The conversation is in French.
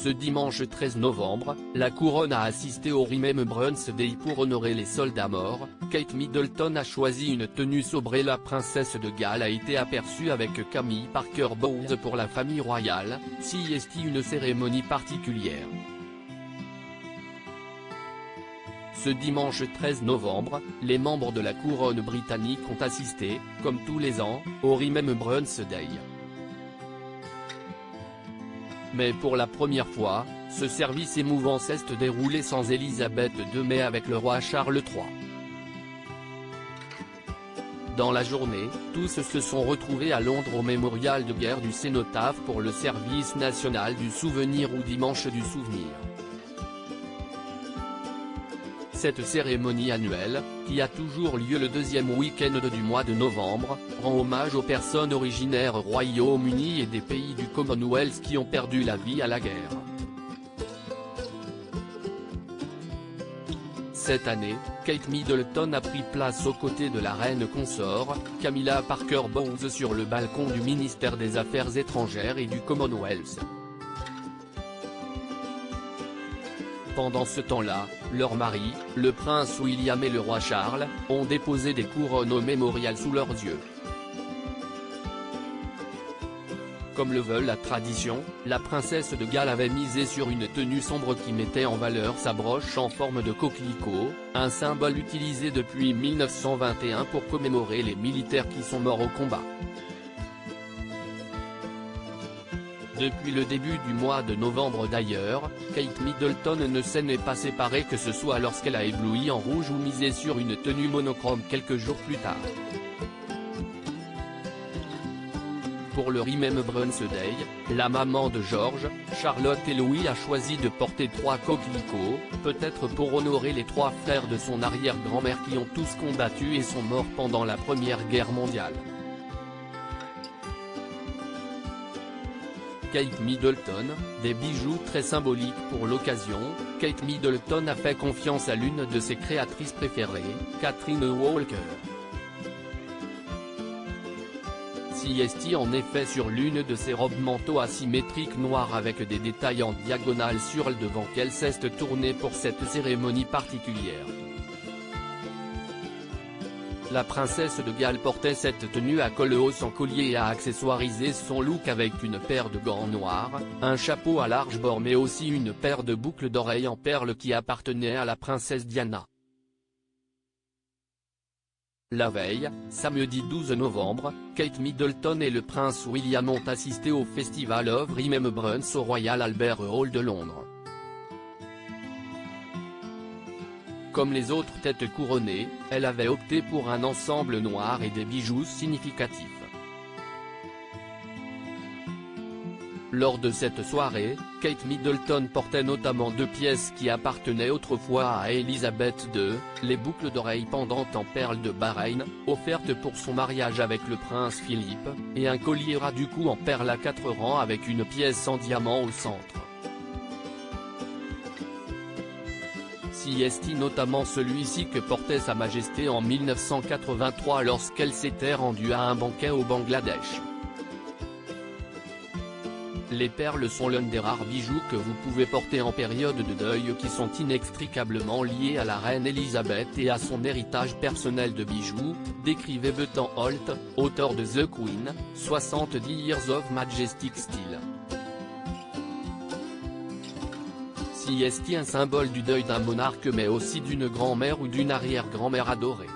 Ce dimanche 13 novembre, la couronne a assisté au Remembrance Day pour honorer les soldats morts. Kate Middleton a choisi une tenue sobre et la princesse de Galles a été aperçue avec Camille Parker Bowles pour la famille royale. CST une cérémonie particulière. Ce dimanche 13 novembre, les membres de la couronne britannique ont assisté, comme tous les ans, au Remembrance Day. Mais pour la première fois, ce service émouvant s'est déroulé sans Élisabeth II mais avec le roi Charles III. Dans la journée, tous se sont retrouvés à Londres au mémorial de guerre du Cénotaphe pour le service national du souvenir ou dimanche du souvenir. Cette cérémonie annuelle, qui a toujours lieu le deuxième week-end du mois de novembre, rend hommage aux personnes originaires au Royaume-Uni et des pays du Commonwealth qui ont perdu la vie à la guerre. Cette année, Kate Middleton a pris place aux côtés de la reine consort, Camilla Parker Bowles sur le balcon du ministère des Affaires étrangères et du Commonwealth. Pendant ce temps-là, leurs maris, le prince William et le roi Charles, ont déposé des couronnes au mémorial sous leurs yeux. Comme le veut la tradition, la princesse de Galles avait misé sur une tenue sombre qui mettait en valeur sa broche en forme de coquelicot, un symbole utilisé depuis 1921 pour commémorer les militaires qui sont morts au combat. Depuis le début du mois de novembre d'ailleurs, Kate Middleton ne s'en est pas séparée que ce soit lorsqu'elle a ébloui en rouge ou misé sur une tenue monochrome quelques jours plus tard. Pour le Remembrance Day, la maman de George, Charlotte et Louis a choisi de porter 3 coquelicots, peut-être pour honorer les 3 frères de son arrière-grand-mère qui ont tous combattu et sont morts pendant la Première Guerre mondiale. Kate Middleton, des bijoux très symboliques pour l'occasion. Kate Middleton a fait confiance à l'une de ses créatrices préférées, Catherine Walker. CST en effet sur l'une de ses robes manteau asymétriques noires avec des détails en diagonale sur le devant qu'elle s'est tournée pour cette cérémonie particulière. La princesse de Galles portait cette tenue à col haut sans collier et a accessoirisé son look avec une paire de gants noirs, un chapeau à large bord mais aussi une paire de boucles d'oreilles en perles qui appartenaient à la princesse Diana. La veille, samedi 12 novembre, Kate Middleton et le prince William ont assisté au Festival of Remembrance au Royal Albert Hall de Londres. Comme les autres têtes couronnées, elle avait opté pour un ensemble noir et des bijoux significatifs. Lors de cette soirée, Kate Middleton portait notamment 2 pièces qui appartenaient autrefois à Élisabeth II, les boucles d'oreilles pendantes en perles de Bahreïn, offertes pour son mariage avec le prince Philippe, et un collier ras du cou en perles à 4 rangs avec une pièce en diamant au centre. CST notamment celui-ci que portait Sa Majesté en 1983 lorsqu'elle s'était rendue à un banquet au Bangladesh. Les perles sont l'un des rares bijoux que vous pouvez porter en période de deuil qui sont inextricablement liés à la reine Elisabeth et à son héritage personnel de bijoux, décrivait Bethan Holt, auteur de The Queen, 70 Years of Majestic Style. CST un symbole du deuil d'un monarque mais aussi d'une grand-mère ou d'une arrière-grand-mère adorée.